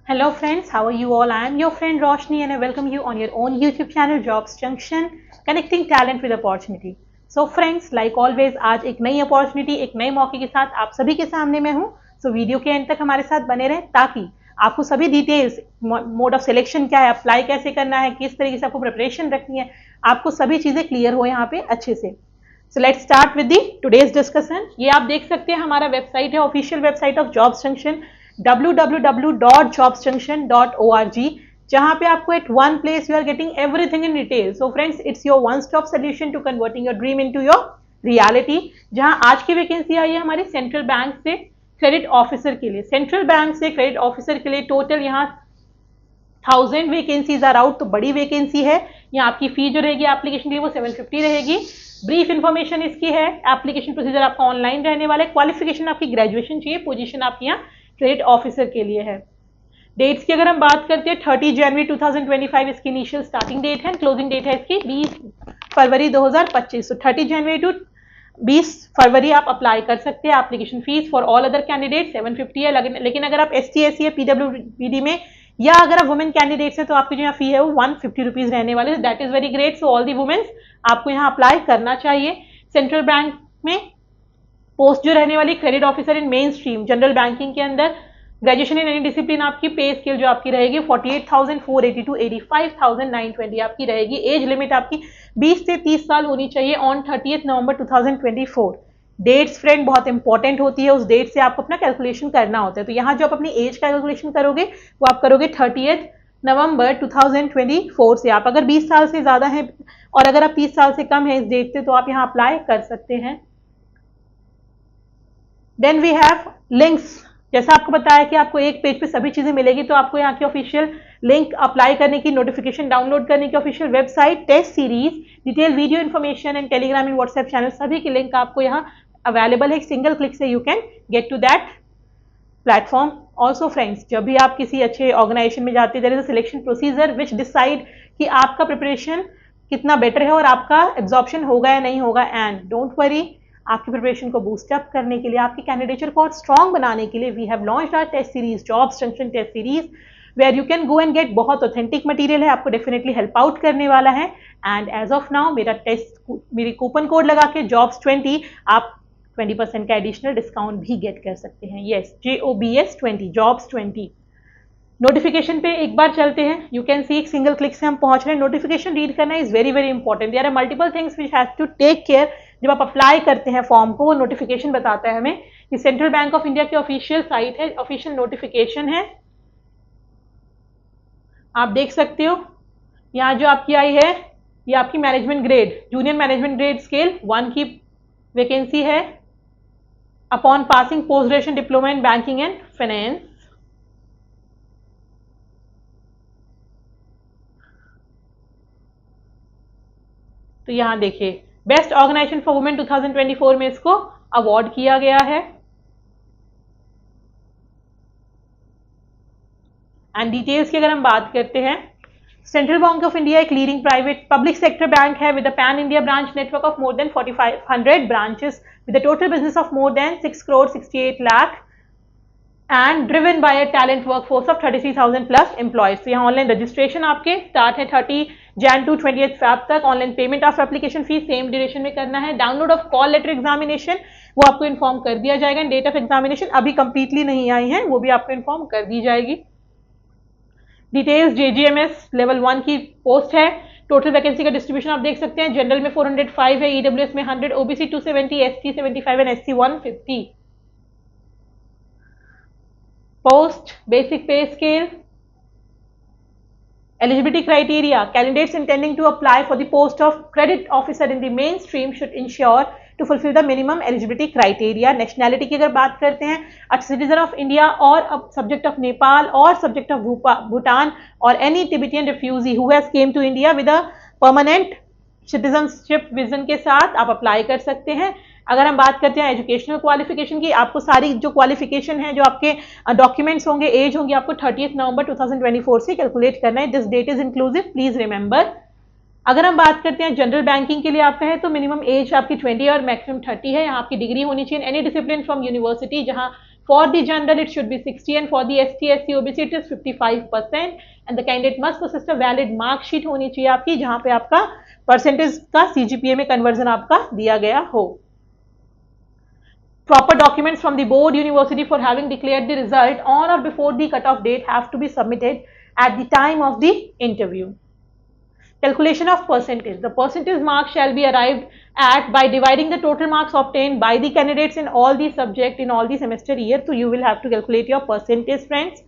Hello friends, how are you all? I am your friend Roshni and I welcome you on your own YouTube channel Jobs Junction, connecting talent with opportunity. So friends, like always, आज एक नई opportunity, एक नए मौके के साथ आप सभी के सामने मैं हूँ. So वीडियो के एंड तक हमारे साथ बने रहें ताकि आपको सभी डिटेल्स, मोड ऑफ सिलेक्शन क्या है, अप्लाई कैसे करना है, किस तरीके से आपको प्रिपरेशन रखनी है, आपको सभी चीजें क्लियर हो यहाँ पे अच्छे से. So let's start with the today's discussion. ये आप देख सकते हैं हमारा वेबसाइट है, official website of Jobs Junction, www.jobsjunction.org, जहां पे आपको at one place you are getting everything in detail. So friends, it's your one stop solution to converting your dream into your reality. जहां आज की वैकेंसी आई है हमारी सेंट्रल बैंक से क्रेडिट ऑफिसर के लिए. सेंट्रल बैंक से क्रेडिट ऑफिसर के लिए टोटल यहाँ 1000 वैकेंसीज आर आउट, तो बड़ी वैकेंसी है. यहाँ आपकी फी जो रहेगी एप्लीकेशन के लिए वो 750 रहेगी. ब्रीफ इन्फॉर्मेशन इसकी है. एप्लीकेशन प्रोसीजर आपका ऑनलाइन रहने वाला है. क्वालिफिकेशन आपकी ग्रेजुएशन चाहिए. पोजीशन आपकी यहाँ क्रेडिट ऑफिसर के लिए है. डेट्स की अगर हम बात करते हैं 30 जनवरी 2025 इसकी इनिशियल स्टार्टिंग डेट है. क्लोजिंग डेट है इसकी 20 फरवरी 2025. तो 30 जनवरी टू 20 फरवरी आप अप्लाई कर सकते हैं. Application fees for all other candidate 750 है, लेकिन अगर आप ST SC है PWBD में या अगर आप वुमेन कैंडिडेट्स हैं तो आपकी जो यहाँ फी है वो 150 रुपीज रहने वाले. That is very great. So all the womens आपको यहाँ अप्लाई करना चाहिए. सेंट्रल बैंक में पोस्ट जो रहने वाली credit officer in main stream general banking के अंदर, ग्रेजुएशन इन एनी डिसिप्लिन आपकी, पे स्केल जो आपकी रहेगी 48,480 टू 85,920 आपकी रहेगी. एज लिमिट आपकी 20 से 30 साल होनी चाहिए ऑन 30 नवंबर 2024. डेट्स फ्रेंड बहुत इंपॉर्टेंट होती है. उस डेट से आपको अपना कैलकुलेशन करना होता है. तो यहाँ जो आप अपनी एज का कैलकुलेशन करोगे वो आप करोगे 30 नवंबर 2024 से. आप अगर 20 साल से ज़्यादा हैं और अगर आप 30 साल से कम है इस डेट से तो आप यहाँ अप्लाई कर सकते हैं. Then we have links. जैसा आपको बताया कि आपको एक पेज पे सभी चीजें मिलेगी, तो आपको यहाँ की ऑफिशियल लिंक अप्लाई करने की, नोटिफिकेशन डाउनलोड करने की, official website, test series, detail video information and Telegram and WhatsApp channel, सभी की लिंक आपको यहाँ अवेलेबल है. सिंगल क्लिक से you can get to that platform. Also friends, जब भी आप किसी अच्छे ऑर्गेनाइजेशन में जाते हैं there is a selection procedure which decide कि आपका प्रिपरेशन कितना बेटर है और आपका एब्जॉर्प्शन होगा या नहीं होगा. एंड डोंट वरी, आपकी प्रिपरेशन को बूस्टअप करने के लिए, आपकी कैंडिडेचर को और स्ट्रॉन्ग बनाने के लिए we have launched our test series, Jobs Junction test series, where you can go and get. बहुत ऑथेंटिक मटेरियल है, आपको डेफिनेटली हेल्प आउट करने वाला है. एंड एज ऑफ नाउ मेरी कूपन कोड लगा के JOBS20 आप 20% का एडिशनल डिस्काउंट भी गेट कर सकते हैं. Yes, JOBS20, JOBS20. नोटिफिकेशन पे एक बार चलते हैं. यू कैन सी एक सिंगल क्लिक से हम पहुंच रहे हैं. नोटिफिकेशन रीड करना is very very important. There are multiple things which have to take care. जब आप अप्लाई करते हैं फॉर्म को, वो नोटिफिकेशन बताता है हमें कि सेंट्रल बैंक ऑफ इंडिया की ऑफिशियल साइट है, ऑफिशियल नोटिफिकेशन है. आप देख सकते हो यहाँ जो आपकी आई है ये आपकी management grade, junior management grade scale 1 की वैकेंसी है. Upon passing post graduation diploma in banking and finance. तो यहाँ देखिए बेस्ट ऑर्गेनाइजेशन फॉर वुमेन 2024 में इसको अवार्ड किया गया है. एंड डिटेल्स की अगर हम बात करते हैं, Central Bank of India a leading private public sector bank है with a pan India branch network of more than 4500 branches with a total business of more than 6 crore 68 lakh and driven by a talent workforce of 33,000 plus employees. तो यहाँ online registration आपके start है 30 Jan to 20 Feb तक. Online payment of application fees same duration में करना है. Download of call letter examination वो आपको इन्फॉर्म कर दिया जाएगा. डेट ऑफ एग्जामिनेशन अभी कंप्लीटली नहीं आई है, वो भी आपको इन्फॉर्म कर दी जाएगी. डिटेल्स JGMS लेवल 1 की पोस्ट है. टोटल वैकेंसी का डिस्ट्रीब्यूशन आप देख सकते हैं. जनरल में 405 है, EWS में 100, OBC 270, ST 75 and SC 150. Post, basic pay scale, eligibility criteria. Candidates intending to apply for the post of credit officer in the mainstream should ensure to fulfill the minimum eligibility criteria. Nationality की अगर बात करते हैं, a citizen of India or a subject of Nepal or subject of Bhutan or any Tibetan refugee who has came to India with a permanent citizenship vision के साथ आप apply कर सकते हैं. अगर हम बात करते हैं एजुकेशनल क्वालिफिकेशन की, आपको सारी जो क्वालिफिकेशन है, जो आपके डॉक्यूमेंट्स होंगे, एज होंगी, आपको 30 नवंबर 2024 से कैलकुलेट करना है. This date is inclusive, please remember. अगर हम बात करते हैं जनरल बैंकिंग के लिए आपका है तो मिनिमम एज आपकी 20 और मैक्सिमम 30 है. यहाँ आपकी डिग्री होनी चाहिए एनी डिसिप्लिन फ्रॉम यूनिवर्सिटी, जहाँ For the general, it should be 60, and for the ST, SC, OBC, it is 55%. And the candidate must possess a valid mark sheet होनी चाहिए आपकी, जहां पे आपका परसेंटेज का CGPA में कन्वर्जन आपका दिया गया हो. Proper documents from the board university for having declared the result on or before the cutoff date have to be submitted at the time of the interview. Calculation of percentage. The percentage mark shall be arrived at by dividing the total marks obtained by the candidates in all the subject in all the semester year. So you will have to calculate your percentage, friends.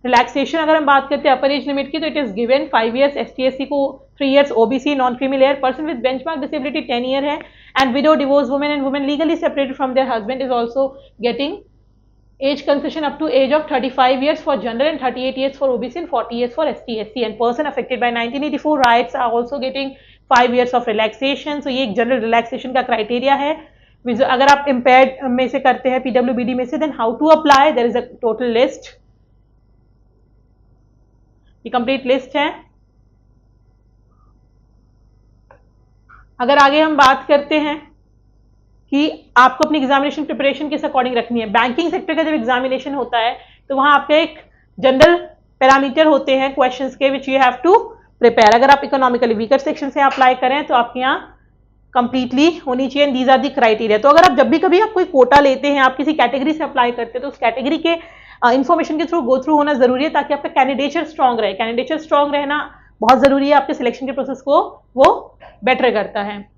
Relaxation अगर हम बात करते हैं अपर age limit की, तो it is given 5 years, ST/SC को 3 years, OBC non creamy layer, person with benchmark disability 10 year है, and window, divorce women and women legally separated from there husband is also getting age concession up to age of 35 years for general and 38 years for OBC and 40 years for ST/SC. And person affected by 1984 riots are also getting 5 years of relaxation. So ये एक general relaxation का criteria है. अगर आप impaired में से करते हैं, PWBD में से, then how to apply, there is a total list. ये कंप्लीट लिस्ट है. अगर आगे हम बात करते हैं कि आपको अपनी एग्जामिनेशन प्रिपरेशन किस अकॉर्डिंग रखनी है. बैंकिंग सेक्टर का जब एग्जामिनेशन होता है तो वहां आपके एक जनरल पैरामीटर होते हैं क्वेश्चंस के, which you have to prepare. अगर आप इकोनॉमिकली वीकर सेक्शन से अप्लाई करें तो आपके यहाँ कंप्लीटली होनी चाहिए. These are the criteria. तो अगर आप जब भी कभी आप कोई कोटा लेते हैं, आप किसी कैटेगरी से अप्लाई करते हैं, तो उस कैटेगरी के इन्फॉर्मेशन के थ्रू गो थ्रू होना जरूरी है, ताकि आपका कैंडिडेचर स्ट्रांग रहे. कैंडिडेचर स्ट्रांग रहना बहुत जरूरी है, आपके सिलेक्शन के प्रोसेस को वो बेटर करता है.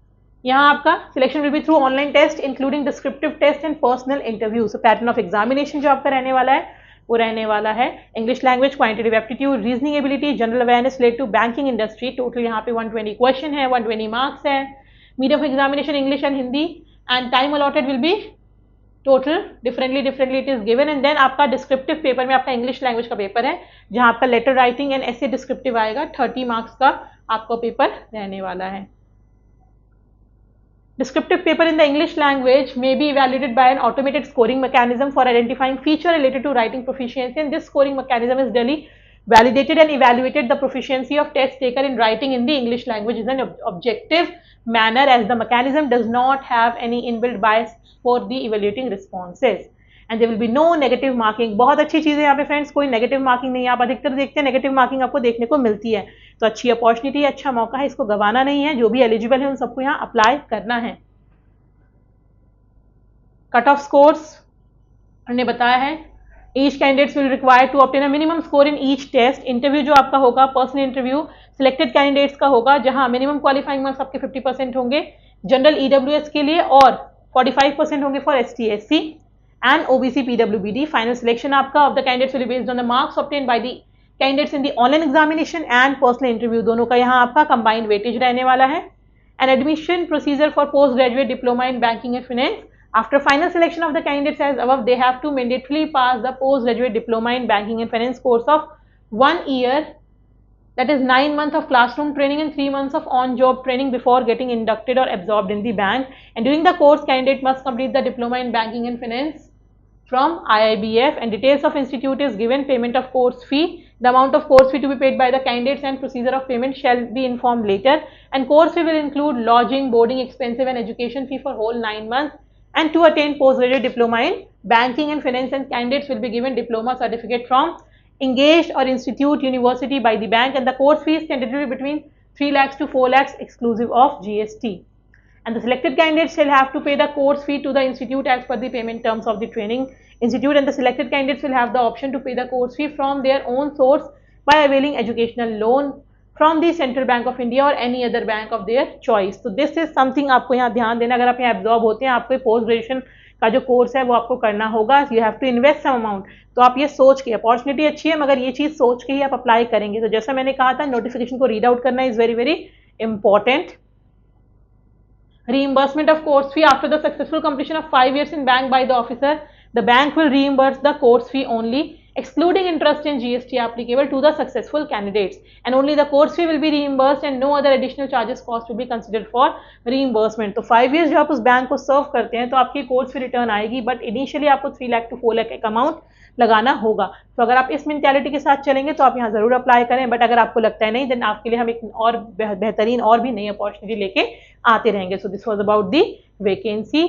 यहाँ आपका selection will be through online test including descriptive test and personal interview. So pattern of examination जो आपका रहने वाला है वो रहने वाला है English language, quantitative aptitude, reasoning ability, general awareness related to banking industry. Total यहाँ पे 120 क्वेश्चन है, 120 मार्क्स है. Medium of examination English and Hindi, and time allotted will be total differently it is given. And then आपका descriptive paper में आपका English language का paper है, जहाँ आपका लेटर राइटिंग एंड ऐसे डिस्क्रिप्टिव आएगा. 30 मार्क्स का आपका पेपर रहने वाला है. Descriptive paper in the English language may be evaluated by an automated scoring mechanism for identifying feature related to writing proficiency, and this scoring mechanism is duly validated and evaluated. The proficiency of test taker in writing in the English language is an objective manner, as the mechanism does not have any inbuilt bias for the evaluating responses, and there will be no negative marking. बहुत अच्छी चीज़ है यहाँ पे friends, कोई negative marking नहीं है. आप अधिकतर देखते हैं नेगेटिव मार्किंग आपको देखने को मिलती है, तो अच्छी अपॉर्चुनिटी, अच्छा मौका है, इसको गंवाना नहीं है. जो भी एलिजिबल है उन सबको यहाँ अप्लाई करना है. कट ऑफ स्कोर्स हमने बताया है. Each candidates will require to obtain a minimum score in each test. Interview जो आपका होगा, पर्सनल इंटरव्यू सिलेक्टेड कैंडिडेट्स का होगा, जहां मिनिमम क्वालिफाइंग मार्क्स आपके 50% होंगे जनरल EWS के लिए, और 45% होंगे for ST/SC and OBC PWBD. Final selection आपका of the candidates will be based on the marks obtained by the candidates in the online examination and personal interview. दोनों का यहाँ आपका combined weightage रहने वाला है. An admission procedure for postgraduate diploma in banking and finance. After final selection of the candidates as above, they have to mandatorily pass the postgraduate diploma in banking and finance course of 1 year, that is 9 months of classroom training and 3 months of on-job training before getting inducted or absorbed in the bank. And during the course, candidate must complete the diploma in banking and finance from IIBF, and details of institute is given. Payment of course fee. The amount of course fee to be paid by the candidates and procedure of payment shall be informed later. And course fee will include lodging, boarding expenses and education fee for whole 9 months. And to attain postgraduate diploma in banking and finance, and candidates will be given diploma certificate from engaged or institute university by the bank, and the course fee is tentatively between 3 lakhs to 4 lakhs exclusive of GST. And the selected candidates shall have to pay the course fee to the institute as per the payment terms of the training institute, and the selected candidates will have the option to pay the course fee from their own source by availing educational loan from the Central Bank of India or any other bank of their choice. So this is something आपको यहाँ ध्यान देना. अगर आप यहाँ absorb होते हैं, आपको पोस्ट ग्रेजुएशन का जो कोर्स है वो आपको करना होगा. You have to invest some amount. तो आप ये सोच के, अपॉर्चुनिटी अच्छी है मगर ये चीज़ सोच के ही आप अप्लाई करेंगे. तो जैसा मैंने कहा था, नोटिफिकेशन को रीड आउट करना is very very important. Reimbursement of course fee. After the successful completion of 5 years in bank by the officer, the bank will reimburse the course fee only, excluding interest and GST applicable to the successful candidates, and only the course fee will be reimbursed and no other additional charges cost will be considered for reimbursement. तो 5 years जो आप उस bank को सर्व करते हैं तो आपकी course fee return आएगी, बट इनिशियली आपको 3 लाख to 4 लाख एक अमाउंट लगाना होगा. तो अगर आप इस मेंटालिटी के साथ चलेंगे तो आप यहाँ जरूर अप्लाई करें, बट अगर आपको लगता है नहीं, देन आपके लिए हम एक और बेहतरीन और भी नई अपॉर्चुनिटी लेके आते रहेंगे. So this was about the vacancy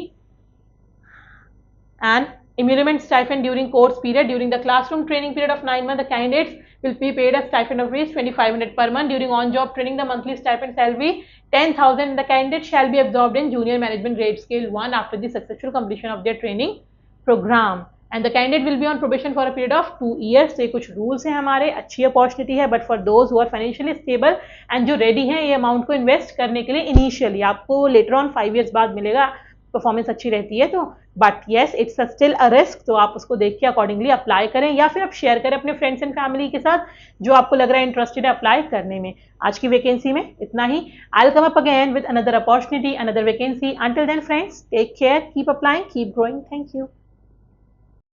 and emolument stipend during course period. During the classroom training period of 9 months, the candidates will be paid a stipend of rupees 2500 per month. During on-job training, the monthly stipend shall be 10,000. The candidate shall be absorbed in junior management grade scale 1 after the successful completion of their training program. And the candidate will be on probation for a period of 2 years. तो ये कुछ rules हैं हमारे, अच्छी opportunity है, but for those who are financially stable and जो ready हैं ये अमाउंट को इन्वेस्ट करने के लिए इनिशियली, आपको लेटर ऑन 5 years बाद मिलेगा, परफॉर्मेंस अच्छी रहती है तो, but yes it's still a risk, तो आप उसको देख के अकॉर्डिंगली अप्लाई करें या फिर आप शेयर करें अपने फ्रेंड्स एंड फैमिली के साथ जो आपको लग रहा है इंटरेस्टेड है अप्लाई करने में। आज की वैकेंसी में इतना ही। I will come up again with another opportunity, another vacancy. Until then friends, take care, keep applying, keep growing. Thank you.